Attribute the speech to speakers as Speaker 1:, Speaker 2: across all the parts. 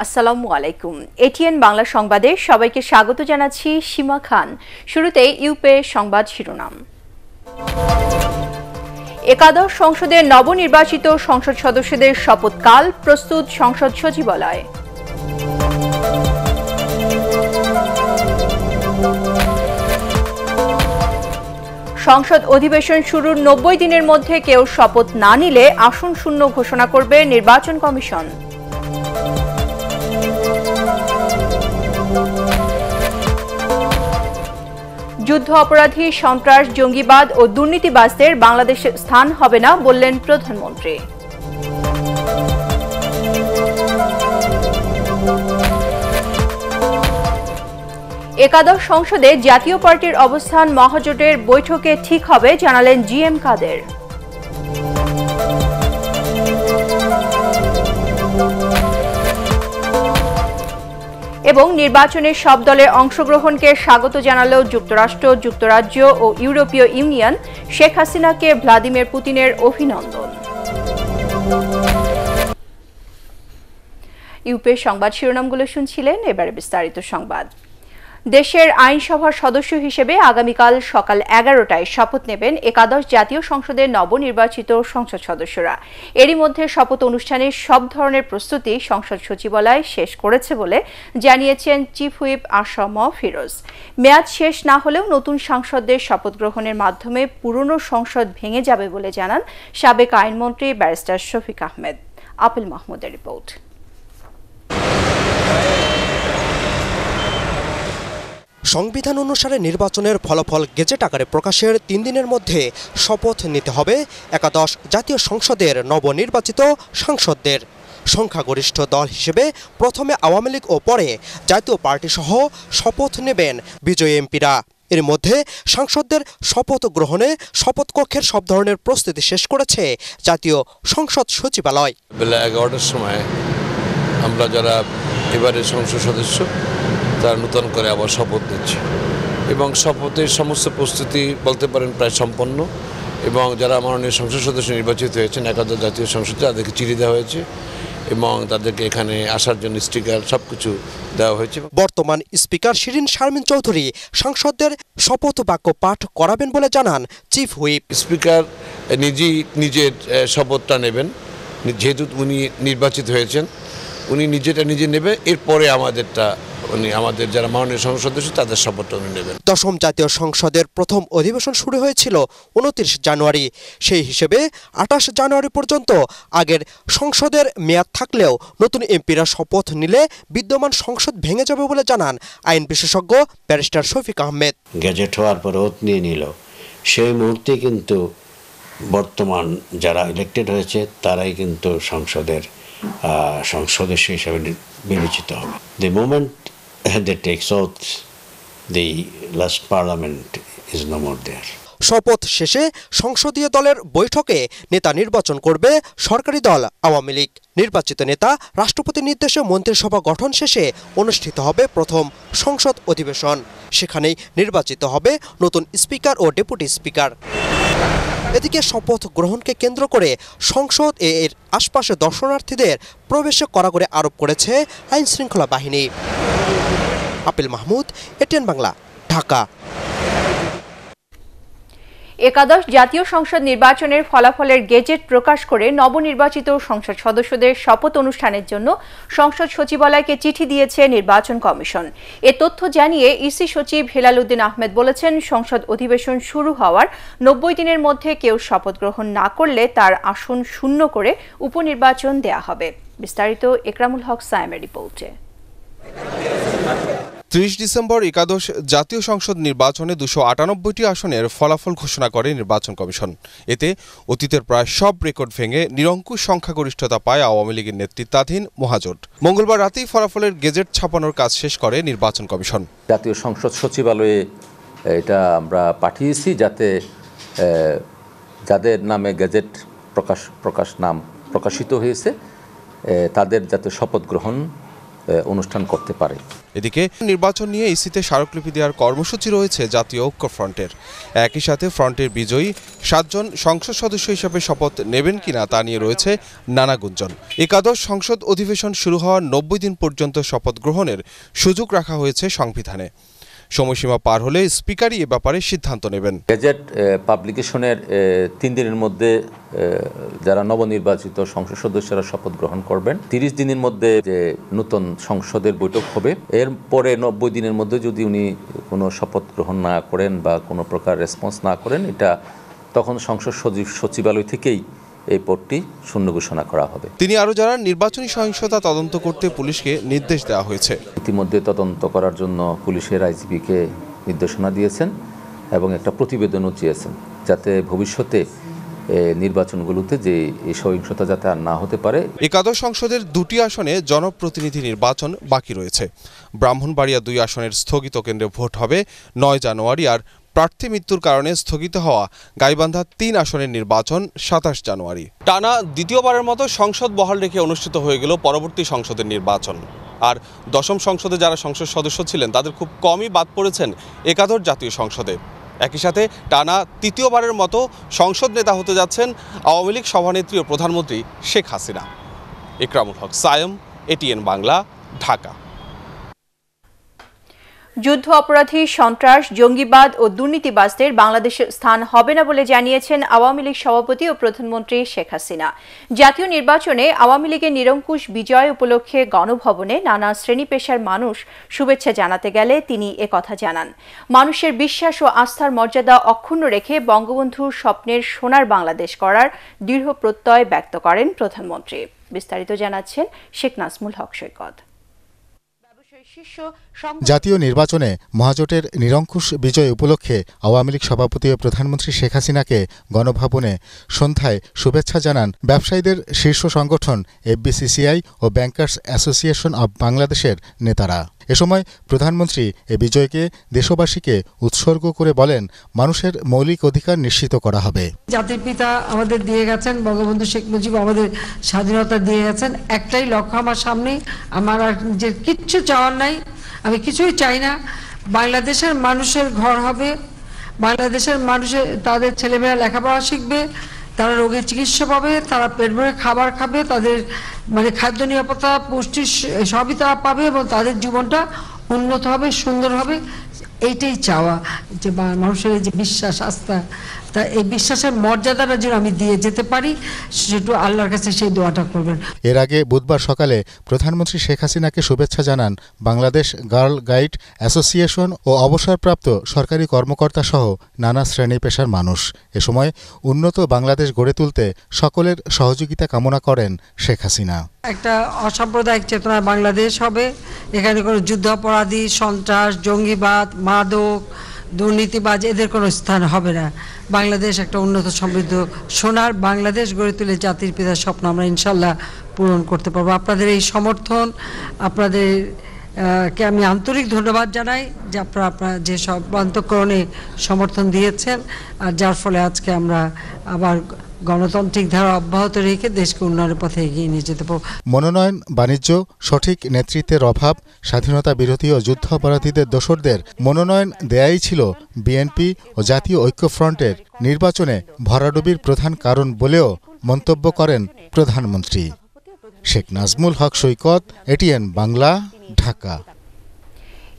Speaker 1: আসসালামু আলাইকুম। এটিএন বাংলা সংবাদে সবাইকে স্বাগত জানাচ্ছি সীমা খান। শুরুতেই ইউপে সংবাদ শিরোনাম। একাদশ সংসদের নবনির্বাচিত সংসদ সদস্যদের শপথকাল প্রস্তুত সংসদ সচিবালয়। সংসদ অধিবেশন শুরুর 90 দিনের মধ্যে কেউ শপথ না নিলে আসন শূন্য ঘোষণা করবে নির্বাচন কমিশন। যুদ্ধ অপরাধী, সন্ত্রাস, জঙ্গিবাদ ও দুর্নীতিবাজদের বাংলাদেশে স্থান হবে না বললেন প্রধানমন্ত্রী। একাদশ সংসদে জাতীয় পার্টির অবস্থান মহাজোটের বৈঠকে ঠিক হবে জানালেন জিএম কাদের। এবং নির্বাচনে সব দলের অংশগ্রহণকে স্বাগত জানালেও যুক্তরাষ্ট্র, যুক্তরাজ্য ও ইউরোপীয় ইউনিয়ন। শেখ হাসিনাকে ভ্লাদিমির পুতিনের অভিনন্দন। ইউপের সংবাদ শিরোনামগুলো শুনছিলেন, এবারে বিস্তারিত সংবাদ। দেশের আইনসভার সদস্য হিসেবে আগামীকাল সকাল 11টায় শপথ নেবেন একাদশ জাতীয় সংসদের নবনির্বাচিত সংসদ সদস্যরা। এরই মধ্যে শপথ অনুষ্ঠানের সব ধরনের প্রস্তুতি সংসদ সচিবালয় শেষ করেছে বলে জানিয়েছেন চিফ হুইপ আসম ফিরোজ। মেয়াদ শেষ না হলেও নতুন সাংসদদের শপথ গ্রহণের মাধ্যমে পুরনো সংসদ ভেঙে যাবে বলে জানান সাবেক আইনমন্ত্রী ব্যারিস্টার শফিক আহমেদ। আপিল মাহমুদের রিপোর্ট।
Speaker 2: সংবিধান অনুসারে নির্বাচনের ফলাফল গেজেট আকারে প্রকাশের 3 দিনের মধ্যে শপথ নিতে হবে একাদশ জাতীয় সংসদের নবনির্বাচিত সাংসদদের। সংখ্যাগরিষ্ঠ দল হিসেবে প্রথমে আওয়ামী লীগ ও পরে জাতীয় পার্টি সহ শপথ নেবেন বিজয়ী এমপিরা। এর মধ্যে সাংসদদের শপথ গ্রহণে শপথ কক্ষের সব ধরনের প্রস্তুতি শেষ করেছে জাতীয় সংসদ সচিবালয়।
Speaker 3: বেলা 11টার সময় আমরা যারা এবারের সংসদ সদস্য তারা নতুন করে আবার শপথ নিচ্ছে এবং শপথের সমস্ত প্রস্তুতি বলতে পারেন প্রায় সম্পন্ন। এবং যারা মাননীয় সংসদ সদস্য নির্বাচিত হয়েছেন একাদশ জাতীয় সংসদে তাদেরকে চিঠি দেওয়া হয়েছে এবং তাদেরকে এখানে আসার জন্য স্টিকার সবকিছু দেওয়া হয়েছে।
Speaker 2: বর্তমান স্পিকার শিরিন শারমিন চৌধুরী সাংসদদের শপথ বাক্য পাঠ করাবেন বলে জানান চিফ হুইপ।
Speaker 3: স্পিকার নিজের শপথটা নেবেন, যেহেতু উনি নির্বাচিত হয়েছেন উনি নিজেটা নিজে নেবে, এরপরে আমাদের যারা মাননীয় সংসদ সদস্য তাদের শপথটা উনি নেবেন।
Speaker 2: দশম জাতীয় সংসদের প্রথম অধিবেশন শুরু হয়েছিল 29 জানুয়ারি। সেই হিসেবে 28 জানুয়ারি পর্যন্ত আগের সংসদের মেয়াদ থাকলেও নতুন এমপিরা শপথ নিলে বিদ্যমান সংসদ ভেঙে যাবে বলে জানান আইন বিশেষজ্ঞ ব্যারিস্টার শফিক আহমেদ।
Speaker 4: গেজেট হওয়ার পর ওত নিয়ে নিল, সেই মুহূর্তে কিন্তু বর্তমান যারা ইলেক্টেড হয়েছে তারাই কিন্তু সংসদের সদস্য হিসেবে বিবেচিত হবে। The moment they take oath, the last parliament is no more there.
Speaker 2: শপথ শেষে সংসদীয় দলের বৈঠকে নেতা নির্বাচন করবে সরকারি দল আওয়ামী লীগ। নির্বাচিত নেতা রাষ্ট্রপতির নির্দেশে মন্ত্রিসভা গঠন শেষে অনুষ্ঠিত হবে প্রথম সংসদ অধিবেশন। সেখানেই নির্বাচিত হবে নতুন স্পিকার ও ডেপুটি স্পিকার। এদিকে শপথ গ্রহণকে কেন্দ্র করে সংসদ এর আশপাশে দর্শনার্থীদের প্রবেশে কড়াকড়ি আরোপ করেছে আইন শৃঙ্খলা বাহিনী। Appeal Mahmud, ATN Bangla, Dhaka.
Speaker 1: একাদশ জাতীয় সংসদ নির্বাচনের ফলাফলের গেজেট প্রকাশ করে নবনির্বাচিত সংসদ সদস্যদের শপথ অনুষ্ঠানের জন্য সংসদ সচিবালয়কে চিঠি দিয়েছে নির্বাচন কমিশন। এ তথ্য জানিয়ে ইসি সচিব হেলাল উদ্দিন আহমেদ বলেছেন, সংসদ অধিবেশন শুরু হওয়ার 90 দিনের মধ্যে কেউ শপথ গ্রহণ না করলে তার আসন শূন্য করে উপনির্বাচন দেয়া হবে। বিস্তারিত একরামুল হক সায়েমের রিপোর্টে।
Speaker 5: 30 ডিসেম্বর একাদশ জাতীয় সংসদ নির্বাচনে 298টি আসনের ফলাফল ঘোষণা করে নির্বাচন কমিশন। এতে অতীতের প্রায় সব রেকর্ড ভেঙে নিরঙ্কুশ সংখ্যাগরিষ্ঠতা পায় আওয়ামী লীগের নেতৃত্বাধীন মহাজোট। মঙ্গলবার রাতেই ফলাফলের গেজেট ছাপানোর কাজ শেষ করে নির্বাচন কমিশন।
Speaker 6: জাতীয় সংসদ সচিবালয়ে এটা আমরা পাঠিয়েছি যাতে যাদের নামে গেজেট প্রকাশিত হয়েছে তাদের যাতে শপথ গ্রহণ অনুষ্ঠান করতে পারে।
Speaker 5: এদিকে নির্বাচন নিয়ে ইসিতে স্মারকলিপি দেওয়ার কর্মসূচি রয়েছে জাতীয় ঐক্য ফ্রন্টের। একই সাথে ফ্রন্টের বিজয়ী 7 জন সংসদ সদস্য হিসেবে শপথ নেবেন কিনা তা নিয়ে রয়েছে নানা গুঞ্জন। একাদশ সংসদ অধিবেশন শুরু হওয়ার 90 দিন পর্যন্ত শপথ গ্রহণের সুযোগ রাখা হয়েছে সংবিধানে। সময়সীমা পার হলে স্পিকারই এ ব্যাপারে সিদ্ধান্ত নেবেন।
Speaker 6: গেজেট পাবলিকেশনের 3 দিনের মধ্যে যারা নবনির্বাচিত সংসদ সদস্যরা শপথ গ্রহণ করবেন, 30 দিনের মধ্যে যে নতুন সংসদের বৈঠক হবে, এরপরে 90 দিনের মধ্যে যদি উনি কোনো শপথ গ্রহণ না করেন বা কোনো প্রকার রেসপন্স না করেন, এটা তখন সংসদ সচিবালয় থেকেই এই পদটি শূন্য ঘোষণা করা হবে।
Speaker 5: তিনি আরও জানান, নির্বাচনী সহিংসতা তদন্ত করতে পুলিশকে নির্দেশ দেওয়া হয়েছে।
Speaker 6: ইতিমধ্যে তদন্ত করার জন্য পুলিশের আইজিপিকে নির্দেশনা দিয়েছেন এবং একটা প্রতিবেদনও চেয়েছেন, যাতে ভবিষ্যতে নির্বাচনগুলোতে যে এই সহিংসতা যাতে আর না হতে পারে।
Speaker 5: একাদশ সংসদের 2টি আসনে জনপ্রতিনিধি নির্বাচন বাকি রয়েছে। ব্রাহ্মণবাড়িয়া 2 আসনের স্থগিত কেন্দ্রে ভোট হবে 9 জানুয়ারি, আর প্রার্থী মৃত্যুর কারণে স্থগিত হওয়া গাইবান্ধা 3 আসনের নির্বাচন 27 জানুয়ারি। টানা দ্বিতীয়বারের মতো সংসদ বহাল রেখে অনুষ্ঠিত হয়ে গেল পরবর্তী সংসদের নির্বাচন। আর দশম সংসদে যারা সংসদ সদস্য ছিলেন তাদের খুব কমই বাদ পড়েছেন একাদশ জাতীয় সংসদে। একই সাথে টানা তৃতীয়বারের মতো সংসদ নেতা হতে যাচ্ছেন আওয়ামী লীগ সভানেত্রী ও প্রধানমন্ত্রী শেখ হাসিনা। ইকরামুল হক সায়েম, এটিএন বাংলা, ঢাকা।
Speaker 1: যুদ্ধ অপরাধী, সন্ত্রাস, জঙ্গিবাদ ও দুর্নীতিবাজদের বাংলাদেশে স্থান হবে না বলে জানিয়েছেন আওয়ামী লীগ সভাপতি ও প্রধানমন্ত্রী শেখ হাসিনা। জাতীয় নির্বাচনে আওয়ামী লীগের নিরঙ্কুশ বিজয় উপলক্ষে গণভবনে নানা শ্রেণী পেশার মানুষ শুভেচ্ছা জানাতে গেলে তিনি একথা জানান। মানুষের বিশ্বাস ও আস্থার মর্যাদা অক্ষুণ্ণ রেখে বঙ্গবন্ধুর স্বপ্নের সোনার বাংলাদেশ করার দৃঢ় প্রত্যয় ব্যক্ত করেন প্রধানমন্ত্রী। বিস্তারিত জানাচ্ছেন শেখ নাজমুল হক সৈকত।
Speaker 7: জাতীয় নির্বাচনে মহাজোটের নিরঙ্কুশ বিজয় উপলক্ষে আওয়ামী লীগ সভাপতি ও প্রধানমন্ত্রী শেখ হাসিনাকে গণভবনে সন্ধ্যায় শুভেচ্ছা জানান ব্যবসায়ীদের শীর্ষ সংগঠন FBCCI ও ব্যাংকার্স অ্যাসোসিয়েশন অব বাংলাদেশের নেতারা। এ সময় প্রধানমন্ত্রী এ বিজয়কে দেশবাসীকে উৎসর্গ করে বলেন, মানুষের মৌলিক অধিকার নিশ্চিত করা হবে।
Speaker 8: জাতির পিতা আমাদের দিয়ে গেছেন, বঙ্গবন্ধু শেখ মুজিব আমাদের স্বাধীনতা দিয়ে গেছেন। একটাই লক্ষ্য আমার সামনে, আমার আর যে কিচ্ছু চাওয়ার নাই, আমি কিছুই চাই না। বাংলাদেশের মানুষের ঘর হবে, বাংলাদেশের মানুষের তাদের ছেলেমেয়েরা লেখাপড়া শিখবে, তারা রোগের চিকিৎসা পাবে, তারা পেট ভরে খাবার খাবে, তাদের খাদ্য নিরাপত্তা, পুষ্টি সবই তারা পাবে এবং তাদের জীবনটা উন্নত হবে, সুন্দর হবে। এইটাই চাওয়া, যে মানুষের যে বিশ্বাস, আস্থা, তা এই বিশ্বাসের মর্যাদাটা যেন আমি দিয়ে যেতে পারি, সেটু আল্লাহর কাছে সেই দোয়াটা করবেন।
Speaker 7: এর আগে বুধবার সকালে প্রধানমন্ত্রী শেখ হাসিনাকে শুভেচ্ছা জানান বাংলাদেশ গার্ল গাইড অ্যাসোসিয়েশন ও অবসরপ্রাপ্ত সরকারি কর্মকর্তা সহ নানা শ্রেণী পেশার মানুষ। এ সময় উন্নত বাংলাদেশ গড়ে তুলতে সকলের সহযোগিতা কামনা করেন শেখ হাসিনা।
Speaker 8: একটা অসাম্প্রদায়িক চেতনার বাংলাদেশ হবে, এখানে কোনো যুদ্ধাপরাধী, সন্ত্রাস, জঙ্গিবাদ, মাদক, দুর্নীতিবাজ এদের কোনো স্থান হবে না। বাংলাদেশ একটা উন্নত সমৃদ্ধ সোনার বাংলাদেশ গড়ে তুলে জাতির পিতার স্বপ্ন আমরা ইনশাল্লাহ পূরণ করতে পারবো। আপনাদের এই সমর্থন, আপনাদেরকে আমি আন্তরিক ধন্যবাদ জানাই যে আপনারা যে সব অন্তঃকরণে সমর্থন দিয়েছেন, আর যার ফলে আজকে আমরা আবার গণতান্ত্রিক ধারা অব্যাহত রেখে দেশকে উন্নয়নের পথে এগিয়ে নিয়ে যেতে পারব।
Speaker 7: মনোনয়ন, বাণিজ্য, সঠিক নেতৃত্বের অভাব, স্বাধীনতা বিরোধী ও যুদ্ধ অপরাধীদের দোসরদের মনোনয়ন দেয়াই ছিল বিএনপি ও জাতীয় ঐক্যফ্রন্টের নির্বাচনে ভরাডুবির প্রধান কারণ বলেও মন্তব্য করেন প্রধানমন্ত্রী। শেখ নাজমুল হক সৈকত, এটিএন বাংলা, ঢাকা।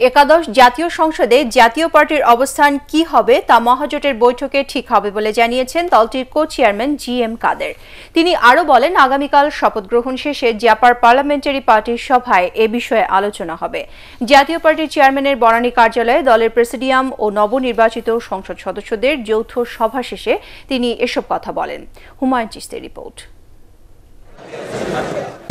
Speaker 1: একাদশ জাতীয় সংসদে জাতীয় পার্টির অবস্থান কি হবে তা মহাজোটের বৈঠকে ঠিক হবে বলে জানিয়েছেন দলটির কো-চেয়ারম্যান GM কাদের। তিনি আরও বলেন, আগামীকাল শপথ গ্রহণ শেষে জাপার পার্লামেন্টারি পার্টির সভায় এ বিষয়ে আলোচনা হবে। জাতীয় পার্টির চেয়ারম্যানের বনানী কার্যালয়ে দলের প্রেসিডিয়াম ও নবনির্বাচিত সংসদ সদস্যদের যৌথ সভা শেষে তিনি এসব কথা বলেন। হুমায়ুন চিশতির রিপোর্ট।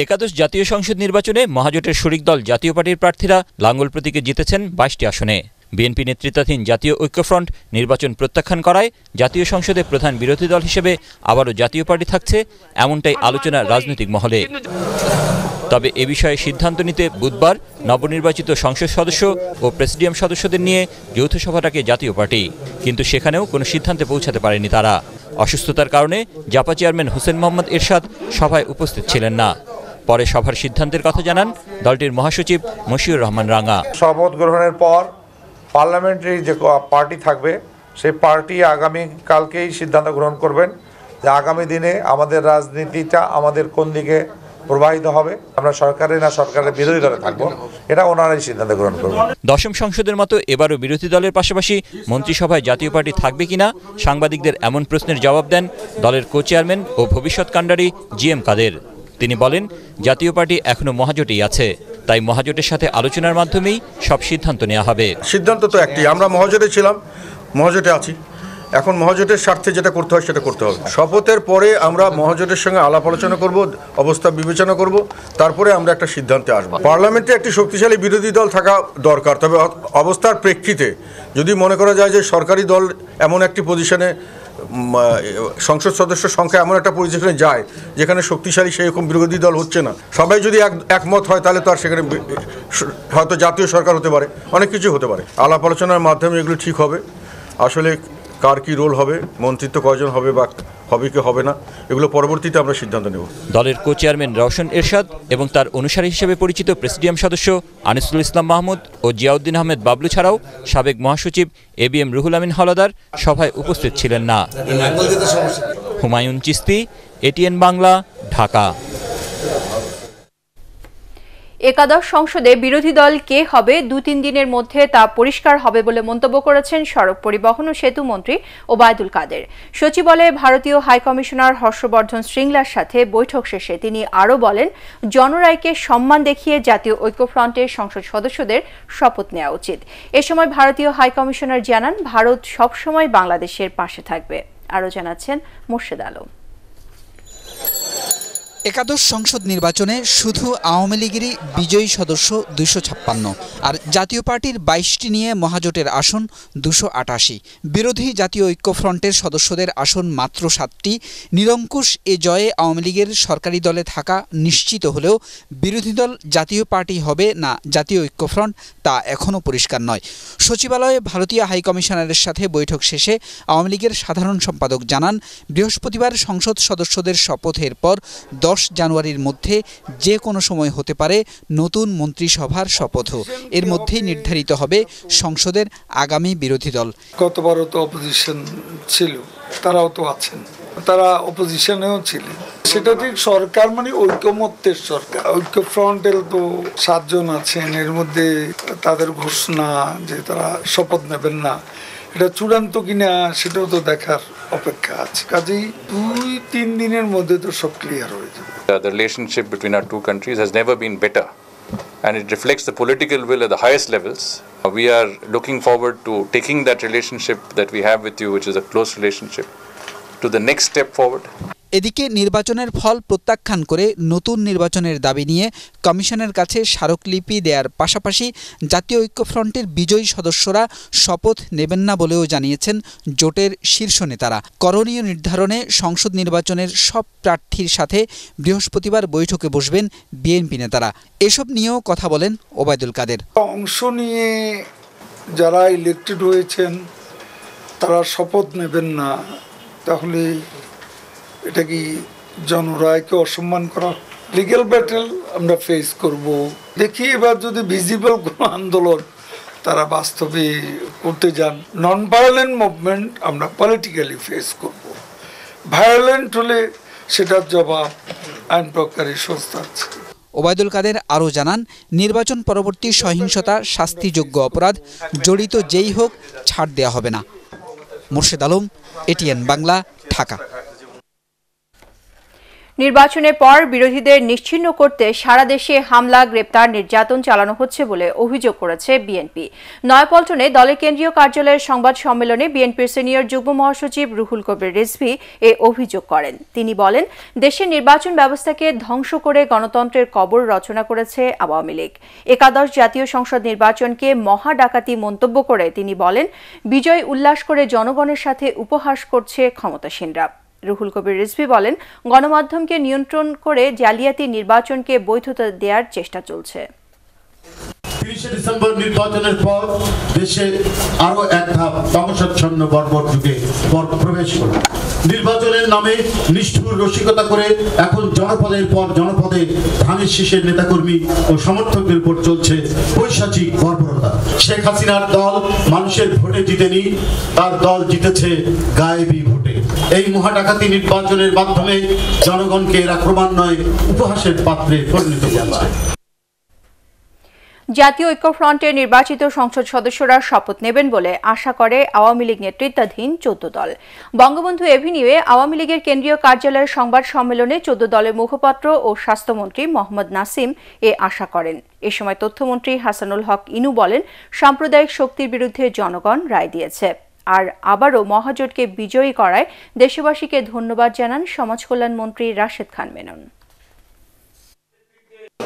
Speaker 9: একাদশ জাতীয় সংসদ নির্বাচনে মহাজোটের শরিক দল জাতীয় পার্টির প্রার্থীরা লাঙ্গল প্রতীকে জিতেছেন 22টি আসনে। বিএনপি নেতৃত্বাধীন জাতীয় ঐক্যফ্রন্ট নির্বাচন প্রত্যাখ্যান করায় জাতীয় সংসদে প্রধান বিরোধী দল হিসেবে আবারও জাতীয় পার্টি থাকছে, এমনটাই আলোচনা রাজনৈতিক মহলে। তবে এ বিষয়ে সিদ্ধান্ত নিতে বুধবার নবনির্বাচিত সংসদ সদস্য ও প্রেসিডিয়াম সদস্যদের নিয়ে যৌথ সভাটাকে জাতীয় পার্টি, কিন্তু সেখানেও কোনো সিদ্ধান্তে পৌঁছাতে পারেনি তারা। অসুস্থতার কারণে জাপা চেয়ারম্যান হোসেন মোহাম্মদ এরশাদ সভায় উপস্থিত ছিলেন না। পরে সভার সিদ্ধান্তের কথা জানান দলটির মহাসচিব মশিউর রহমান রাঙা।
Speaker 10: শপথ গ্রহণের পর পার্লামেন্টারি যে পার্টি থাকবে সেই পার্টি আগামীকালকেই সিদ্ধান্ত গ্রহণ করবেন যে আগামী দিনে আমাদের রাজনীতিটা আমাদের কোন দিকে প্রবাহিত হবে, আমরা সরকারে না সরকারের বিরোধী দলে থাকবো, এটা ওনারাই সিদ্ধান্ত গ্রহণ করবেন।
Speaker 9: দশম সংসদের মতো এবারও বিরোধী দলের পাশাপাশি মন্ত্রিসভায় জাতীয় পার্টি থাকবে কিনা সাংবাদিকদের এমন প্রশ্নের জবাব দেন দলের কো চেয়ারম্যান ও ভবিষ্যৎ কাণ্ডারি GM কাদের। তিনি বলেন, জাতীয় পার্টি এখনো মহাজোটেই আছে, তাই মহাজোটের সাথে আলোচনার মাধ্যমেই সব সিদ্ধান্ত নেওয়া হবে।
Speaker 11: সিদ্ধান্ত তো একটি, আমরা মহাজোটে ছিলাম, মহাজোটে আছি, এখন মহাজোটের স্বার্থে যেটা করতে হয় সেটা করতে হবে। শপথের পরে আমরা মহাজোটের সঙ্গে আলাপ আলোচনা করব, অবস্থা বিবেচনা করব, তারপরে আমরা একটা সিদ্ধান্তে আসব। পার্লামেন্টে একটি শক্তিশালী বিরোধী দল থাকা দরকার, তবে অবস্থার প্রেক্ষিতে যদি মনে করা যায় যে সরকারি দল এমন একটি পজিশনে, সংসদ সদস্য সংখ্যা এমন একটা পজিশনে যায় যেখানে শক্তিশালী সেরকম বিরোধী দল হচ্ছে না, সবাই যদি একমত হয় তাহলে তো আর সেখানে হয়তো জাতীয় সরকার হতে পারে, অনেক কিছু হতে পারে। আলাপ আলোচনার মাধ্যমে এগুলো ঠিক হবে। আসলে কার কি রোল হবে, মন্ত্রিত্ব কয়জন হবে বা হবে কি হবে না, এগুলো পরবর্তীতে আমরা সিদ্ধান্ত নেব।
Speaker 9: দলের কো চেয়ারম্যান রওশন এরশাদ এবং তার অনুসারী হিসেবে পরিচিত প্রেসিডিয়াম সদস্য আনিসুল ইসলাম মাহমুদ ও জিয়াউদ্দিন আহমেদ বাবলু ছাড়াও সাবেক মহাসচিব ABM রুহুল আমিন হলাদার সভায় উপস্থিত ছিলেন না। হুমায়ুন চিস্তি, ATN বাংলা, ঢাকা।
Speaker 1: একাদশ সংসদে বিরোধী দল কে হবে 2-3 দিনের মধ্যে তা পরিষ্কার হবে বলে মন্তব্য করেছেন সড়ক পরিবহন ও সেতু মন্ত্রী ওবায়দুল কাদের। সচিবালয়ে ভারতীয় হাইকমিশনার হর্ষবর্ধন শ্রীংলার সাথে বৈঠক শেষে তিনি আরও বলেন, জনরায়কে সম্মান দেখিয়ে জাতীয় ঐক্যফ্রন্টের সংসদ সদস্যদের শপথ নেওয়া উচিত। এ সময় ভারতীয় হাইকমিশনার জানান, ভারত সবসময় বাংলাদেশের পাশে থাকবে। আরও জানাচ্ছেন মোর্শেদ আলম।
Speaker 12: একাদশ সংসদ নির্বাচনে শুধু আওয়ামী লীগেরই বিজয়ী সদস্য 256, আর জাতীয় পার্টির 22টি নিয়ে মহাজোটের আসন 288। বিরোধী জাতীয় ঐক্যফ্রন্টের সদস্যদের আসন মাত্র 7টি। নিরঙ্কুশ এ জয়ে আওয়ামী লীগের সরকারি দলে থাকা নিশ্চিত হলেও বিরোধী দল জাতীয় পার্টি হবে না জাতীয় ঐক্যফ্রন্ট তা এখনও পরিষ্কার নয়। সচিবালয়ে ভারতীয় হাইকমিশনারের সাথে বৈঠক শেষে আওয়ামী লীগের সাধারণ সম্পাদক জানান, বৃহস্পতিবার সংসদ সদস্যদের শপথের পর 10 জানুয়ারির মধ্যে যে কোনো সময় হতে পারে নতুন মন্ত্রিসভার শপথও। এর মধ্যেই নির্ধারিত হবে সংসদের আগামী বিরোধী দল।
Speaker 13: গতবারও তো অপোজিশন ছিল, তারাও তো আছেন, তারা অপোজিশনেও ছিলেন। সেটা ঠিক সরকার মানে ঐক্যমত্যের সরকার। ঐক্যফ্রন্টের তো 7 জন আছেন, এর মধ্যে তাদের ঘোষণা যে তারা শপথ নেবেন না, এটা চূড়ান্ত কিনা সেটাও তো দেখার অপেক্ষা আছে। কাজেই 2-3 দিনের মধ্যে তো সব ক্লিয়ার হয়ে যাবে।
Speaker 14: The relationship between our two countries has never been better, and it reflects the political will at the highest levels. We are looking forward to taking that relationship that we have with you, which is a close relationship, to the next step forward.
Speaker 12: এদিকে নির্বাচনের ফল প্রত্যাখ্যান করে নতুন নির্বাচনের দাবি নিয়ে কমিশনের কাছে স্মারকলিপি দেওয়ার পাশাপাশি জাতীয় ঐক্যফ্রন্টের বিজয়ী সদস্যরা শপথ নেবেন না বলেও জানিয়েছেন জোটের শীর্ষ নেতারা। করণীয় নির্ধারণে সংসদ নির্বাচনের সব প্রার্থীর সাথে বৃহস্পতিবার বৈঠকে বসবেন বিএনপি নেতারা। এসব নিয়েও কথা বলেন ওবায়দুল কাদের।
Speaker 13: অংশ নিয়ে যারা ইলেক্টেড হয়েছেন তারা শপথ নেবেন না, তাহলে এটা কি জনরায়কে অসম্মান করা? লিগ্যাল ব্যাটেল আমরা ফেস করব। দেখি এবার যদি ভিজিবল কোনো আন্দোলন তারা বাস্তবে করতে যান, নন ভায়োলেন্ট মুভমেন্ট আমরা পলিটিক্যালি ফেস করব। ভায়োলেন্ট হলে সেটার জবাব আইন প্রকারী সংস্থা আছে।
Speaker 12: ওবায়দুল কাদের আরও জানান, নির্বাচন পরবর্তী সহিংসতা শাস্তিযোগ্য অপরাধ, জড়িত যেই হোক ছাড় দেওয়া হবে না। মোর্শেদ আলম, ATN বাংলা, ঢাকা।
Speaker 1: নির্বাচনের পর বিরোধীদের নিশ্চিহ্ন করতে সারা দেশে হামলা, গ্রেপ্তার, নির্যাতন চালানো হচ্ছে বলে অভিযোগ করেছে বিএনপি। নয়াপল্টনে দলের কেন্দ্রীয় কার্যালয়ের সংবাদ সম্মেলনে বিএনপির সিনিয়র যুগ্ম মহাসচিব রুহুল কবির রিজভী এ অভিযোগ করেন। তিনি বলেন, দেশের নির্বাচন ব্যবস্থাকে ধ্বংস করে গণতন্ত্রের কবর রচনা করেছে আওয়ামী লীগ। একাদশ জাতীয় সংসদ নির্বাচনকে মহা ডাকাতি মন্তব্য করে তিনি বলেন, বিজয় উল্লাস করে জনগণের সাথে উপহাস করছে ক্ষমতাসীনরা। রুহুল কবির রিজভী বলেন, গণমাধ্যমকে নিয়ন্ত্রণ করে জালিয়াতি নির্বাচনকে বৈধতা দেওয়ার চেষ্টা চলছে।
Speaker 15: 30 ডিসেম্বর নির্বাচনের পর দেশে আরো এক ধাপ ধ্বংসাচ্ছন্ন বর্বর যুগে প্রবেশ করবে। নির্বাচনের নামে নিষ্ঠুর রসিকতা করে এখন জনপদের পর জনপদে ধানের শীষের নেতাকর্মী ও সমর্থকদের উপর চলছে পৈশাচিক বর্বরতা। শেখ হাসিনার দল মানুষের ভোটে জিতেনি, তার দল জিতেছে গায়েবী ভোটে। এই মহাডাকাতি নির্বাচনের মাধ্যমে জনগণকে এরা ক্রমান্বয়ে উপহাসের পাত্রে পরিণত করছে।
Speaker 1: জাতীয় ঐক্যফ্রন্টের নির্বাচিত সংসদ সদস্যরা শপথ নেবেন বলে আশা করে আওয়ামী লীগ নেতৃত্বাধীন 14 দল। বঙ্গবন্ধু এভিনিউয়ে আওয়ামী লীগের কেন্দ্রীয় কার্যালয়ের সংবাদ সম্মেলনে 14 দলের মুখপাত্র ও স্বাস্থ্যমন্ত্রী মোহাম্মদ নাসিম এ আশা করেন। এ সময় তথ্যমন্ত্রী হাসানুল হক ইনু বলেন, সাম্প্রদায়িক শক্তির বিরুদ্ধে জনগণ রায় দিয়েছে। আর আবারও মহাজোটকে বিজয়ী করায় দেশবাসীকে ধন্যবাদ জানান সমাজকল্যাণ মন্ত্রী রাশেদ খান মেনন।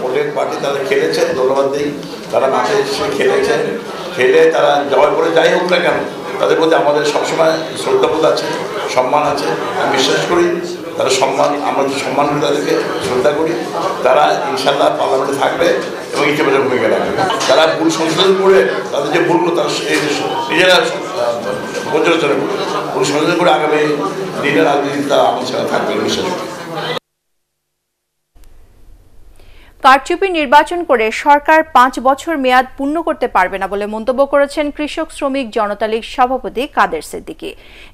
Speaker 16: ভোটের পার্টি তারা খেলেছে, ধন্যবাদ দিই। তারা মাঠে এসে খেলেছে, খেলে তারা যাওয়ার পরে যাই হোক না কেন তাদের প্রতি আমাদের সবসময় শ্রদ্ধাবোধ আছে, সম্মান আছে। আমি বিশ্বাস করি তারা সম্মান, আমরা সম্মান করে তাদেরকে শ্রদ্ধা করি। তারা ইনশাল্লাহ পার্লামেন্টে থাকবে এবং ইতিবাচক ভূমিকা রাখবে। তারা ভুল সংশোধন করে তাদের যে ভুলগুলো তারা নিজেরা পর্যালোচনা করবে, ভুল সংশোধন করে আগামী দিনের রাজনীতি তারা আমাদের সাথে থাকবে বিশ্বাস করি।
Speaker 1: কারচুপি নির্বাচন করে সরকার 5 বছর মেয়াদ পূর্ণ করতে পারবে না বলে মন্তব্য করেছেন কৃষক শ্রমিক জনতা লীগ সভাপতি কাদের সিদ্দিকী।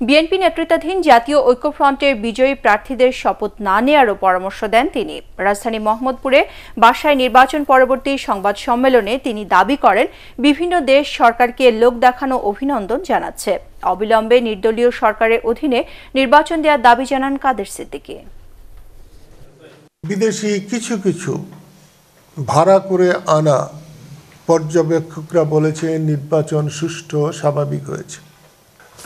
Speaker 1: বিএনপি নেতৃত্বাধীন জাতীয় ঐক্যফ্রন্টের বিজয়ী প্রার্থীদের শপথ না নেওয়ারও পরামর্শ দেন তিনি। রাজধানী মোহাম্মদপুরে বাসায় নির্বাচন পরবর্তী সংবাদ সম্মেলনে তিনি দাবি করেন, বিভিন্ন দেশ সরকারকে লোক দেখানো অভিনন্দন জানাচ্ছে। অবিলম্বে নির্দলীয় সরকারের অধীনে নির্বাচন দেওয়ার দাবি জানান কাদের সিদ্দিকী।
Speaker 17: বিদেশি কিছু কিছু ভাড়া করে আনা পর্যবেক্ষকরা বলেছে নির্বাচন সুষ্ঠু স্বাভাবিক হয়েছে।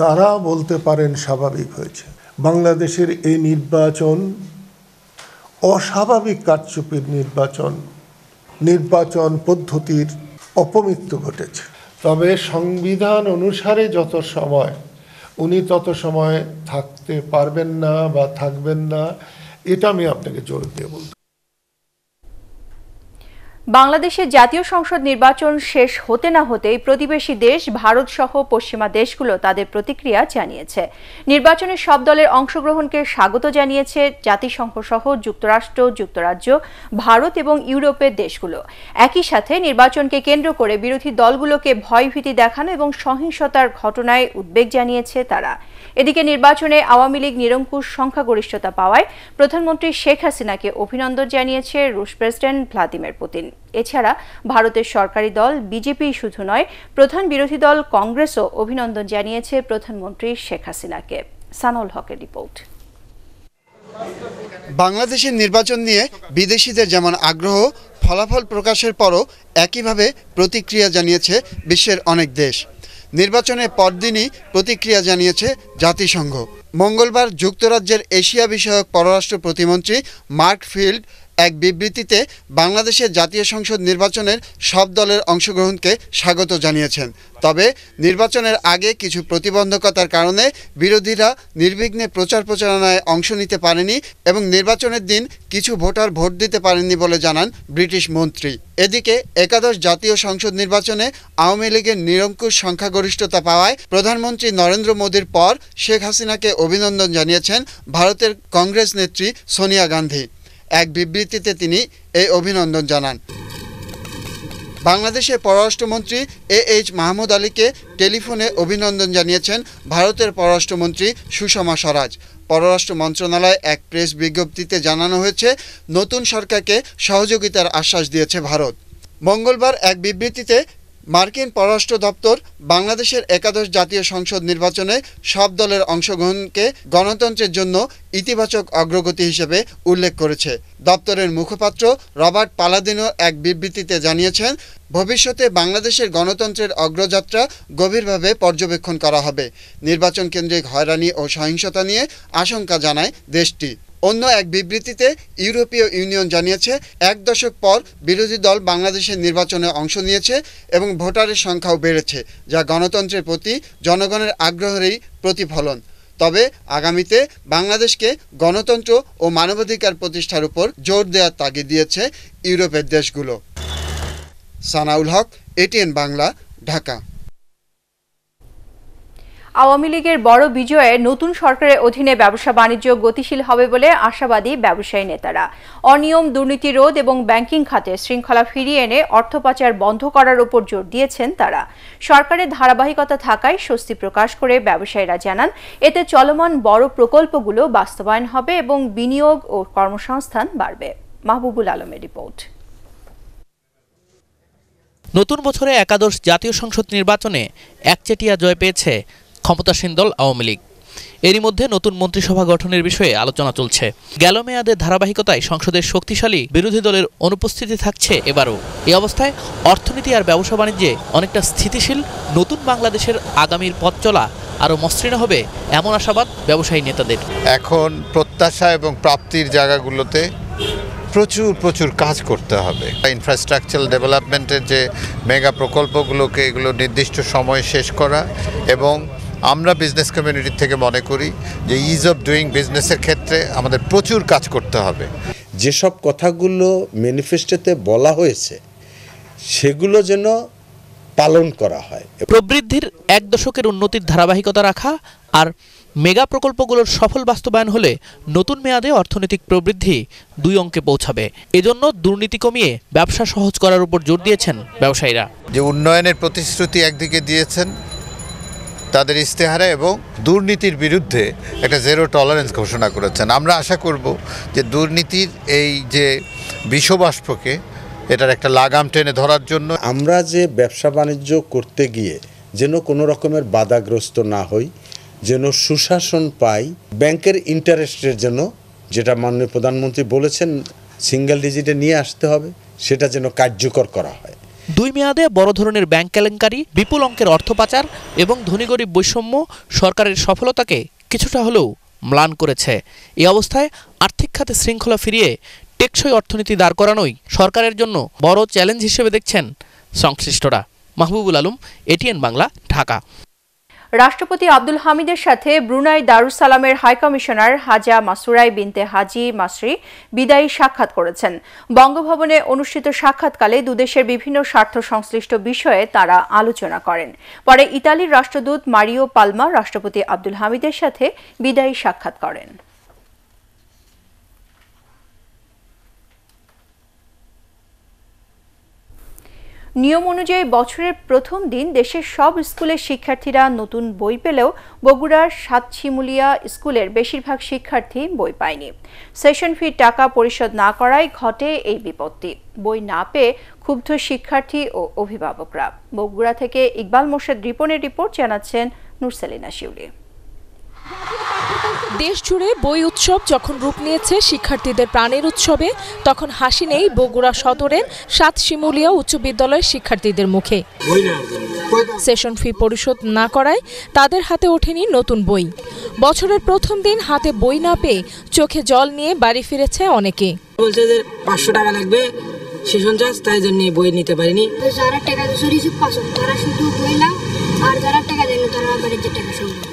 Speaker 17: তারা বলতে পারেন স্বাভাবিক হয়েছে। বাংলাদেশের এই নির্বাচন অস্বাভাবিক কারচুপির নির্বাচন পদ্ধতির অপমৃত্যু ঘটেছে। তবে সংবিধান অনুসারে যত সময় উনি তত সময় থাকতে পারবেন না বা থাকবেন না, এটা আমি আপনাকে জোর দিয়ে বলতে।
Speaker 1: বাংলাদেশের জাতীয় সংসদ নির্বাচন শেষ হতে না হতেই প্রতিবেশী দেশ ভারত সহ পশ্চিমা দেশগুলো তাদের প্রতিক্রিয়া জানিয়েছে। নির্বাচনের সব দলের অংশগ্রহণকে স্বাগত জানিয়েছে জাতিসংঘ সহ যুক্তরাষ্ট্র, যুক্তরাজ্য, ভারত এবং ইউরোপের দেশগুলো। একই সাথে নির্বাচনকে কেন্দ্র করে বিরোধী দলগুলোকে ভয়ভীতি দেখানো এবং সহিংসতার ঘটনায় উদ্বেগ জানিয়েছে তারা। এদিকে নির্বাচনে আওয়ামী লীগ নিরঙ্কুশ সংখ্যাগরিষ্ঠতা পাওয়ায় প্রধানমন্ত্রী শেখ হাসিনাকে অভিনন্দন জানিয়েছে রুশ প্রেসিডেন্ট ভ্লাদিমির পুতিন। এছাড়া ভারতের সরকারি দল বিজেপি শুধু নয়, প্রধান বিরোধী দল কংগ্রেসও অভিনন্দন জানিয়েছে প্রধানমন্ত্রী শেখ হাসিনাকে। সানাউল হকের রিপোর্ট।
Speaker 18: বাংলাদেশের নির্বাচন নিয়ে বিদেশিদের যেমন আগ্রহ, ফলাফল প্রকাশের পরও একইভাবে প্রতিক্রিয়া জানিয়েছে বিশ্বের অনেক দেশ। নির্বাচনের পরদিনই প্রতিক্রিয়া জানিয়েছে জাতিসংঘ। মঙ্গলবার যুক্তরাজ্যের এশিয়া বিষয়ক পররাষ্ট্র প্রতিমন্ত্রী মার্ক ফিল্ড এক বিবৃতিতে বাংলাদেশের জাতীয় সংসদ নির্বাচনের সব দলের অংশগ্রহণকে স্বাগত জানিয়েছেন। তবে নির্বাচনের আগে কিছু প্রতিবন্ধকতার কারণে বিরোধীরা নির্বিঘ্নে প্রচারণায় অংশ নিতে পারেনি এবং নির্বাচনের দিন কিছু ভোটার ভোট দিতে পারেননি বলে জানান ব্রিটিশ মন্ত্রী। এদিকে একাদশ জাতীয় সংসদ নির্বাচনে আওয়ামী লীগের নিরঙ্কুশ সংখ্যাগরিষ্ঠতা পাওয়ায় প্রধানমন্ত্রী নরেন্দ্র মোদীর পর শেখ হাসিনাকে অভিনন্দন জানিয়েছেন ভারতের কংগ্রেস নেত্রী সোনিয়া গান্ধী। এক বিবৃতিতে তিনি এই অভিনন্দন জানান। বাংলাদেশের পররাষ্ট্রমন্ত্রী এইচ মাহমুদ আলীকে টেলিফোনে অভিনন্দন জানিয়েছেন ভারতের পররাষ্ট্রমন্ত্রী সুষমা স্বরাজ। পররাষ্ট্র মন্ত্রণালয় এক প্রেস বিজ্ঞপ্তিতে জানানো হয়েছে, নতুন সরকারকে সহযোগিতার আশ্বাস দিয়েছে ভারত। মঙ্গলবার এক বিবৃতিতে মার্কিন পররাষ্ট্র দপ্তর বাংলাদেশের একাদশ জাতীয় সংসদ নির্বাচনে সব দলের অংশগ্রহণকে গণতন্ত্রের জন্য ইতিবাচক অগ্রগতি হিসেবে উল্লেখ করেছে। দপ্তরের মুখপাত্র রবার্ট পালাদিনো এক বিবৃতিতে জানিয়েছেন, ভবিষ্যতে বাংলাদেশের গণতন্ত্রের অগ্রযাত্রা গভীরভাবে পর্যবেক্ষণ করা হবে। নির্বাচন কেন্দ্রিক হয়রানি ও সহিংসতা নিয়ে আশঙ্কা জানায় দেশটি। অন্য এক বিবৃতিতে ইউরোপীয় ইউনিয়ন জানিয়েছে, 1 দশক পর বিরোধী দল বাংলাদেশের নির্বাচনে অংশ নিয়েছে এবং ভোটারের সংখ্যাও বেড়েছে, যা গণতন্ত্রের প্রতি জনগণের আগ্রহেরই প্রতিফলন। তবে আগামীতে বাংলাদেশকে গণতন্ত্র ও মানবাধিকার প্রতিষ্ঠার উপর জোর দেওয়ার তাগিদ দিয়েছে ইউরোপের দেশগুলো। সানাউল হক, এটিএন বাংলা, ঢাকা।
Speaker 1: আওয়ামী লীগের বড় বিজয়ে নতুন সরকারের অধীনে ব্যবসা বাণিজ্য গতিশীল হবে বলে আশাবাদী ব্যবসায়ী নেতারা। অনিয়ম, দুর্নীতি রোধ এবং ব্যাংকিং খাতে শৃঙ্খলা ফিরিয়ে এনে অর্থ পাচার বন্ধ করার উপর জোর দিয়েছেন তারা। সরকারের ধারাবাহিকতা থাকায় স্বস্তি প্রকাশ করে ব্যবসায়ীরা জানান, এতে চলমান বড় প্রকল্পগুলো বাস্তবায়ন হবে এবং বিনিয়োগ ও কর্মসংস্থান বাড়বে। মাহবুবুল আলমের রিপোর্ট।
Speaker 19: নতুন বছরে একাদশ জাতীয় সংসদ নির্বাচনে একচেটিয়া জয় পেয়েছে ক্ষমতাসীন দল আওয়ামী লীগ। এরই মধ্যে নতুন মন্ত্রিসভা গঠনের বিষয়ে আলোচনা চলছে। গেল মেয়াদের ধারাবাহিকতায় সংসদের শক্তিশালী বিরোধী দলের অনুপস্থিতি থাকছে এবারও। এই অবস্থায় অর্থনীতি আর ব্যবসা বাণিজ্যে অনেকটা স্থিতিশীল নতুন বাংলাদেশের আগামীর পথ চলা আরও মসৃণ হবে এমন আশাবাদ ব্যবসায়ী নেতাদের।
Speaker 20: এখন প্রত্যাশা এবং প্রাপ্তির জায়গাগুলোতে প্রচুর কাজ করতে হবে। ইনফ্রাস্ট্রাকচারাল ডেভেলপমেন্টের যে মেগা প্রকল্পগুলোকে এগুলো নির্দিষ্ট সময়ে শেষ করা, এবং আমরা বিজনেস কমিউনিটি থেকে মনে করি যে ইজ অফ ডুইং বিজনেসের ক্ষেত্রে আমাদের প্রচুর কাজ করতে হবে।
Speaker 21: যেসব কথাগুলো ম্যানিফেস্টোতে বলা হয়েছে সেগুলো যেন পালন করা হয়।
Speaker 19: প্রবৃদ্ধির এক দশকের উন্নতির ধারাবাহিকতা রাখা আর মেগা প্রকল্পগুলোর সফল বাস্তবায়ন হলে নতুন মেয়াদে অর্থনৈতিক প্রবৃদ্ধি 2 অঙ্কে পৌঁছাবে। এজন্য দুর্নীতি কমিয়ে ব্যবসা সহজ করার উপর জোর দিয়েছেন ব্যবসায়ীরা।
Speaker 20: যে উন্নয়নের প্রতিশ্রুতি একদিকে দিয়েছেন তাদের ইস্তেহারে, এবং দুর্নীতির বিরুদ্ধে একটা জিরো টলারেন্স ঘোষণা করেছেন। আমরা আশা করব যে দুর্নীতির এই যে বিষবাষ্পকে এটার একটা লাগাম টেনে ধরার জন্য
Speaker 21: আমরা যে ব্যবসা বাণিজ্য করতে গিয়ে যেন কোনো রকমের বাধাগ্রস্ত না হই, যেন সুশাসন পাই, ব্যাংকের ইন্টারেস্টের জন্য যেটা মাননীয় প্রধানমন্ত্রী বলেছেন সিঙ্গেল ডিজিটে নিয়ে আসতে হবে, সেটা যেন কার্যকর করা হয়।
Speaker 19: 2 মেয়াদে বড় ধরনের ব্যাংক কেলেঙ্কারি, বিপুল অঙ্কের অর্থ পাচার এবং ধনী গরিব বৈষম্য সরকারের সফলতাকে কিছুটা হলেও ম্লান করেছে। এই অবস্থায় আর্থিক খাতে শৃঙ্খলা ফিরিয়ে টেকসই অর্থনীতি দাঁড় করানোই সরকারের জন্য বড় চ্যালেঞ্জ হিসেবে দেখছেন সংশ্লিষ্টরা। মাহবুবুল আলম, এটিএন বাংলা, ঢাকা।
Speaker 1: রাষ্ট্রপতি আব্দুল হামিদের সাথে ব্রুনাই দারুস সালামের হাইকমিশনার হাজা মাসুরাই বিনতে হাজি মাসরি বিদায়ী সাক্ষাৎ করেছেন। বঙ্গভবনে অনুষ্ঠিত সাক্ষাৎকালে দুদেশের বিভিন্ন স্বার্থ সংশ্লিষ্ট বিষয়ে তারা আলোচনা করেন। পরে ইতালির রাষ্ট্রদূত মারিও পালমা রাষ্ট্রপতি আব্দুল হামিদের সাথে বিদায়ী সাক্ষাৎ করেন। নিয়ম অনুযায়ী বছরের প্রথম দিন দেশের সব স্কুলের শিক্ষার্থীরা নতুন বই পেলেও বগুড়ার সাতশিমুলিয়া স্কুলের বেশিরভাগ শিক্ষার্থী বই পায়নি। সেশন ফি টাকা পরিশোধ না করায় ঘটে এই বিপত্তি। বই না পেয়ে ক্ষুব্ধ শিক্ষার্থী ও অভিভাবকরা। বগুড়া থেকে ইকবাল মোর্শেদ রিপনের রিপোর্ট জানাচ্ছেন নুরসেলিনা শিউলি।
Speaker 22: দেশ জুড়ে বই উৎসব যখন রূপ নিয়েছে শিক্ষার্থীদের প্রাণের উৎসবে, তখন হাসি নেই বগুড়া সদরের সাতশিমুলিয়া উচ্চ বিদ্যালয়ের শিক্ষার্থীদের মুখে। সেশন ফি পরিশোধ না করায় তাদের হাতে ওঠেনি নতুন বই। বছরের প্রথম দিন হাতে বই না পেয়ে চোখে জল নিয়ে বাড়ি ফিরেছে অনেকে।
Speaker 23: বলছে যে 500 টাকা লাগবে সেশন চার্জ, তাই জন্য বই নিতে পারিনি।
Speaker 24: যারা টাকা রিসিভ পাচ্ছে তারা শুধু বই নাও, আর যারা টাকা দেন তারা বাড়িতে টাকা সংগ্রহ।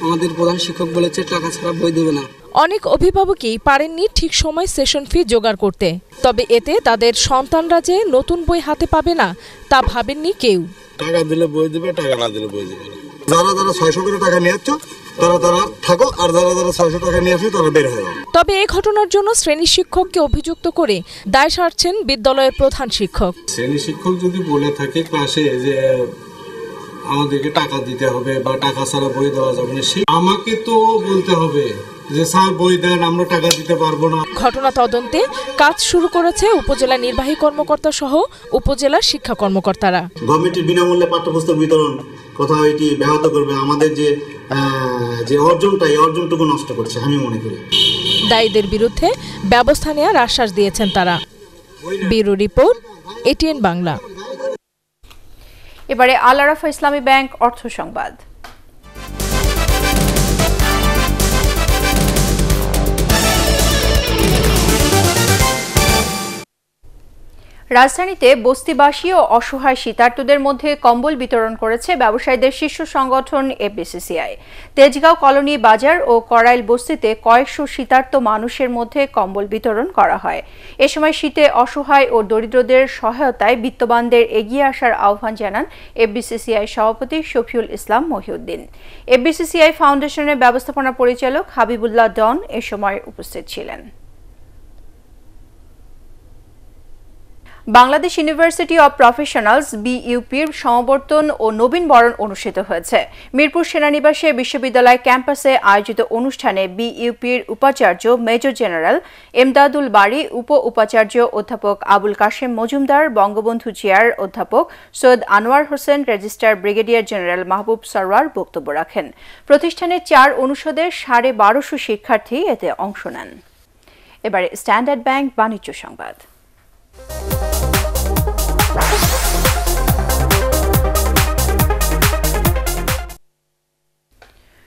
Speaker 23: আমাদের প্রধান শিক্ষক বলেছে টাকা ছাড়া বই দেবে না।
Speaker 22: অনেক অভিভাবকই পারেননি ঠিক সময় সেশন ফি জোগাড় করতে। তবে এতে তাদের সন্তানরা যে নতুন বই হাতে পাবে না তা ভাবেননি কেউ।
Speaker 23: টাকা দিলে বই দেবে, টাকা না দিলে বই দেবে না। যারা 600 করে টাকা নিয়ে আসছো তারা থাকো, আর যারা 600 টাকা নিয়ে আসো তারা বের হয়ে যাও।
Speaker 22: তবে এই ঘটনার জন্য শ্রেণী শিক্ষককে অভিযুক্ত করে দায় সারছেন বিদ্যালয়ের প্রধান শিক্ষক।
Speaker 23: শ্রেণী শিক্ষক যদি বলে থাকে ক্লাসে যে আমাদেরকে টাকা দিতে হবে বা টাকা ছাড়া বই দেওয়া যাবে না, আমাকে তো বলতে হবে যে স্যার বই দেন, আমরা টাকা দিতে পারবো না।
Speaker 22: ঘটনা তদন্তে কাজ শুরু করেছে উপজেলা নির্বাহী কর্মকর্তা সহ উপজেলা শিক্ষা কর্মকর্তারা।
Speaker 23: গভর্নমেন্টের বিনামূল্যে পাঠ্যপুস্তক বিতরণ কোথাও এটি ব্যাহত করবে আমাদের যে অর্জনটা, এই অর্জনটুকু নষ্ট করছে আমি মনে করি।
Speaker 22: দায়ীদের বিরুদ্ধে ব্যবস্থা নেওয়ার আশ্বাস দিয়েছেন তারা। Bureau report, ATN Bangla.
Speaker 1: এবারে আল আরাফা ইসলামী ব্যাংক অর্থ সংবাদ। রাজধানীতে বস্তিবাসী ও অসহায় শীতার্তদের মধ্যে কম্বল বিতরণ করেছে ব্যবসায়ীদের শীর্ষ সংগঠন এফবিসিসিআই। তেজগাঁও কলোনি বাজার ও করাইল বস্তিতে কয়েকশো শীতার্ত মানুষের মধ্যে কম্বল বিতরণ করা হয়। এ সময় শীতে অসহায় ও দরিদ্রদের সহায়তায় বিত্তবানদের এগিয়ে আসার আহ্বান জানান এফবিসিসিআই সভাপতি শফিউল ইসলাম মহিউদ্দিন। এফবিসিসিআই ফাউন্ডেশনের ব্যবস্থাপনা পরিচালক হাবিবুল্লাহ ডন এ সময় উপস্থিত ছিলেন। বাংলাদেশ ইউনিভার্সিটি অব প্রফেশনালস বিইউপির সমাবর্তন ও নবীন বরণ অনুষ্ঠিত হয়েছে। মিরপুর সেনানিবাসে বিশ্ববিদ্যালয় ক্যাম্পাসে আয়োজিত অনুষ্ঠানে বিইউপির উপাচার্য মেজর জেনারেল এমদাদুল বারী, উপ উপাচার্য অধ্যাপক আবুল কাশেম মজুমদার, বঙ্গবন্ধু চেয়ার অধ্যাপক Syed Anwar Hossain, registrar brigadier general Mahbub Sarwar বক্তব্য রাখেন। প্রতিষ্ঠানের 4 অনুষদের 1250 শিক্ষার্থী এতে অংশ নেন। এবারে স্ট্যান্ডার্ড ব্যাংক বাণিজ্য সংবাদ।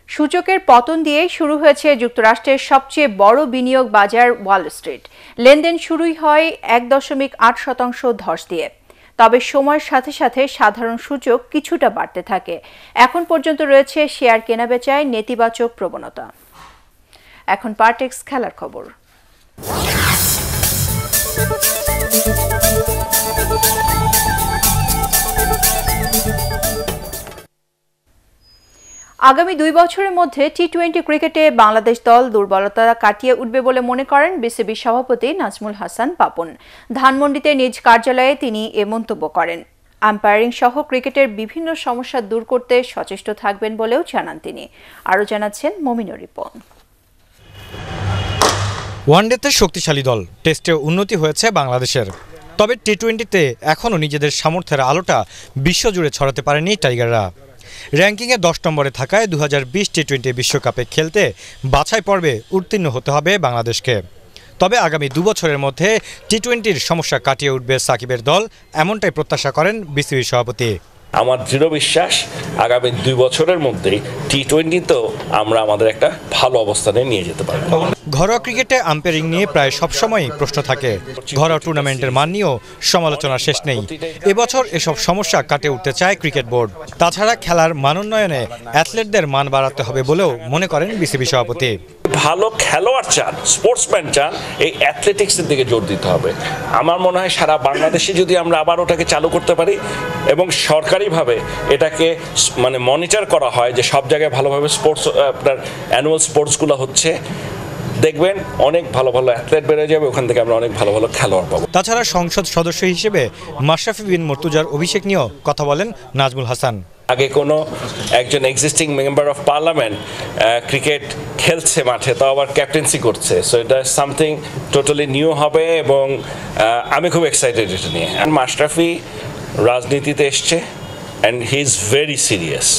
Speaker 1: সূচকের পতন দিয়ে শুরু হয়েছে যুক্তরাষ্ট্রের সবচেয়ে বড় বিনিয়োগ বাজার ওয়াল স্ট্রিট। লেনদেন শুরুই হয় 1.8% ধস দিয়ে। তবে সময়ের সাথে সাথে সাধারণ সূচক কিছুটা বাড়তে থাকে। এখন পর্যন্ত রয়েছে শেয়ার কেনাবেচায় নেতিবাচক প্রবণতা। এখন পার্টেক্স খেলার খবর। আগামী 2 বছরের মধ্যে টি-20 ক্রিকেটে বাংলাদেশ দল দুর্বলতা কাটিয়ে উঠবে বলে মনে করেন বিসিবি সভাপতি নাজমুল হাসান পাপন। ধানমন্ডিতে নিজ কার্যালয়ে তিনি এ মন্তব্য করেন। আম্পায়ারিং সহ ক্রিকেটের বিভিন্ন সমস্যা দূর করতে সচেষ্ট থাকবেন বলেও জানান তিনি। আরও জানাচ্ছেন মমিনুর রিপন।
Speaker 2: ওয়ানডেতে শক্তিশালী দল, টেস্টে উন্নতি হয়েছে বাংলাদেশের। তবে টি-20তে এখনও নিজেদের সামর্থ্যের আলোটা বিশ্বজুড়ে ছড়াতে পারেনি টাইগাররা। র্যাঙ্কিংয়ে 10 নম্বরে থাকায় 2020 টি-20 বিশ্বকাপে খেলতে বাছাই পর্বে উত্তীর্ণ হতে হবে বাংলাদেশকে। তবে আগামী 2 বছরের মধ্যে টি-20র সমস্যা কাটিয়ে উঠবে সাকিবের দল, এমনটাই প্রত্যাশা করেন বিসিবি সভাপতি।
Speaker 3: আমার দৃঢ় বিশ্বাস আগামী 2 বছরের মধ্যেই টি-20তেও আমরা আমাদের একটা ভালো অবস্থানে নিয়ে যেতে পারব।
Speaker 2: ঘরোয়া ক্রিকেটে আম্পায়ারিং নিয়ে প্রায় সবসময়ই প্রশ্ন থাকে। ঘরোয়া টুর্নামেন্টের মান নিয়েও সমালোচনা শেষ নেই। এবছর এসব সমস্যা কাটিয়ে উঠতে চায় ক্রিকেট বোর্ড। তাছাড়া খেলার মানোন্নয়নে অ্যাথলেটদের মান বাড়াতে হবে বলেও মনে করেন বিসিবি সভাপতি।
Speaker 3: ভালো খেলোয়াড় চান, স্পোর্টসম্যান চান, এই অ্যাথলেটিক্সের দিকে জোর দিতে হবে। আমার মনে হয় সারা বাংলাদেশে যদি আমরা আবার ওটাকে চালু করতে পারি এবং সরকারিভাবে এটাকে মানে মনিটর করা হয় যে সব জায়গায় ভালোভাবে স্পোর্টস আপনার অ্যানুয়াল স্পোর্টসগুলো হচ্ছে, দেখবেন অনেক ভালো ভালো অ্যাথলেট বেড়ে যাবে, ওখান থেকে আমরা অনেক ভালো ভালো খেলোয়াড় পাবো।
Speaker 2: তাছাড়া সংসদ সদস্য হিসেবে মাশরাফি বিন মুর্তজার অভিষেক নিয়েও কথা বলেন নাজমুল হাসান।
Speaker 3: আগে কোনো একজন existing member of parliament cricket খেলছে মাঠে, তো আবার ক্যাপ্টেন্সি করছে, সো এটা সামথিং টোটালি নিউ হবে এবং আমি খুব এক্সাইটেড এটা নিয়ে। মাশরাফি রাজনীতিতে এসছে and he is very serious.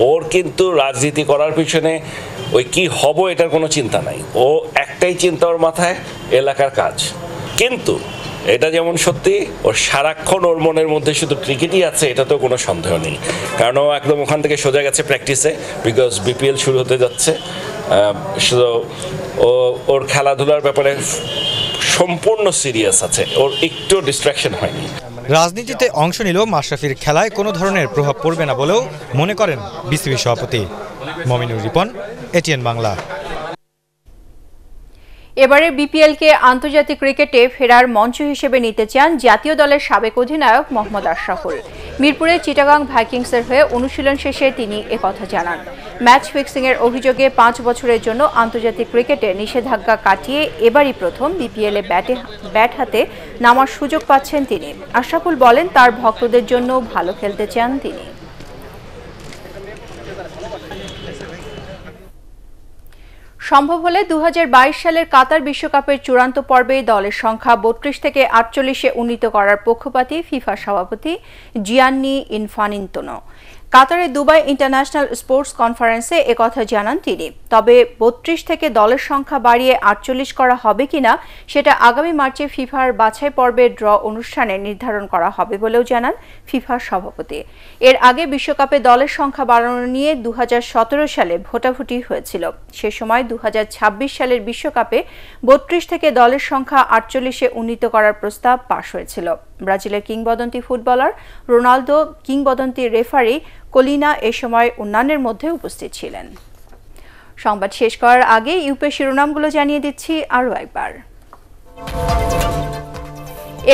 Speaker 3: ওর কিন্তু রাজনীতি করার পিছনে ওই কি হব এটার কোনো চিন্তা নাই, ও একটাই চিন্তা ওর মাথায়, এলাকার কাজ। কিন্তু এটা যেমন সত্যি ওর সারাক্ষণ ওর মনের মধ্যে শুধু ক্রিকেটই আছে, এটাতেও কোনো সন্দেহ নেই, কারণ ও একদম ওখান থেকে সোজা গেছে প্র্যাকটিসে, বিকজ বিপিএল শুরু হতে যাচ্ছে। শুধু ওর খেলাধুলার ব্যাপারে সম্পূর্ণ সিরিয়াস আছে, ওর একটু ডিস্ট্রাকশন হয়নি।
Speaker 2: রাজনীতিতে অংশ নিলেও মাশরাফির খেলায় কোনো ধরনের প্রভাব পড়বে না বলেও মনে করেন বিসিবি সভাপতি। মমিনুর রিপন, এটিএন বাংলা।
Speaker 1: এবারে বিপিএলকে আন্তর্জাতিক ক্রিকেটে ফেরার মঞ্চ হিসেবে নিতে চান জাতীয় দলের সাবেক অধিনায়ক মোহাম্মদ আশরাফুল। মিরপুরে চিটাগাং ভাইকিংসের হয়ে অনুশীলন শেষে তিনি একথা জানান। ম্যাচ ফিক্সিংয়ের অভিযোগে 5 বছরের জন্য আন্তর্জাতিক ক্রিকেটে নিষেধাজ্ঞা কাটিয়ে এবারই প্রথম বিপিএলে ব্যাট হাতে নামার সুযোগ পাচ্ছেন তিনি। আশরাফুল বলেন তার ভক্তদের জন্য ভালো খেলতে চান তিনি। সম্ভব হলে 2022 সালের কাতার বিশ্বকাপের চূড়ান্ত পর্বে দলের সংখ্যা 32 থেকে 48-এ উন্নীত করার পক্ষপাতী ফিফা সভাপতি জিয়ান্নি ইনফান্তিনো কাতারে দুবাই ইন্টারন্যাশনাল স্পোর্টস কনফারেন্সে একথা জানান তিনি। তবে 32 থেকে দলের সংখ্যা বাড়িয়ে 48 করা হবে কিনা সেটা আগামী মার্চে ফিফার বাছাই পর্বের ড্র অনুষ্ঠানে নির্ধারণ করা হবে বলেও জানান ফিফা সভাপতি। এর আগে বিশ্বকাপে দলের সংখ্যা বাড়ানো নিয়ে 2017 সালে ভোটাভুটি হয়েছিল। সে সময় 2026 সালের বিশ্বকাপে 32 থেকে দলের সংখ্যা 48-এ উন্নীত করার প্রস্তাব পাশ হয়েছিল। ব্রাজিলের কিংবদন্তি ফুটবলার রোনালদো, কিংবদন্তি রেফারি কলিনা এ সময় অন্যান্যের মধ্যে উপস্থিত ছিলেন। সংবাদ শেষ করার আগে ইউপি শিরোনামগুলো জানিয়ে দিচ্ছি আরও একবার।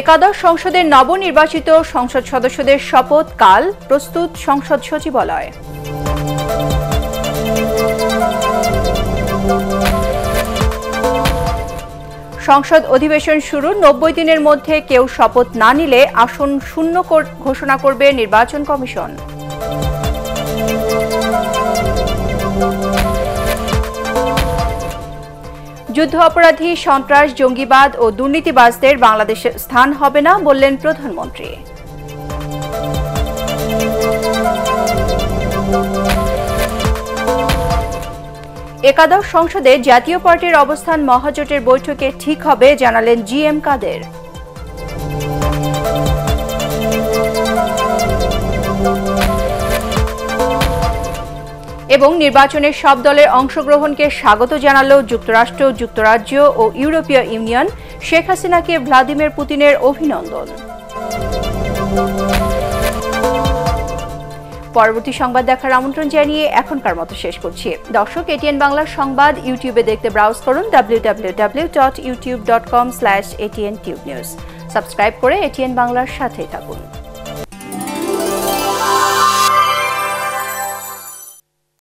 Speaker 1: একাদশ সংসদের নবনির্বাচিত সংসদ সদস্যদের শপথ কাল, প্রস্তুত সংসদ সচিবালয়। সংসদ অধিবেশন শুরু, 90 দিনের মধ্যে কেউ শপথ না নিলে আসন শূন্য ঘোষণা করবে নির্বাচন কমিশন। যুদ্ধ অপরাধী, সন্ত্রাস, জঙ্গিবাদ ও দুর্নীতিবাজদের বাংলাদেশে স্থান হবে না বললেন প্রধানমন্ত্রী। একাদশ সংসদে জাতীয় পার্টির অবস্থান মহাজোটের বৈঠকে ঠিক হবে জানালেন জি.এম. কাদের। এবং নির্বাচনের সব দলের অংশগ্রহণকে স্বাগত জানালো যুক্তরাষ্ট্র, যুক্তরাজ্য ও ইউরোপীয় ইউনিয়ন। শেখ হাসিনাকে ভ্লাদিমির পুতিনের অভিনন্দন। পরবর্তী সংবাদ দেখার আমন্ত্রণ জানিয়ে এখনকার মতো শেষ করছি। দর্শক, এটিএন বাংলার সংবাদ ইউটিউবে দেখতে ব্রাউজ করুন www.youtube.com/ATN Tube News। সাবস্ক্রাইব করে এটিএন বাংলার সাথেই থাকুন।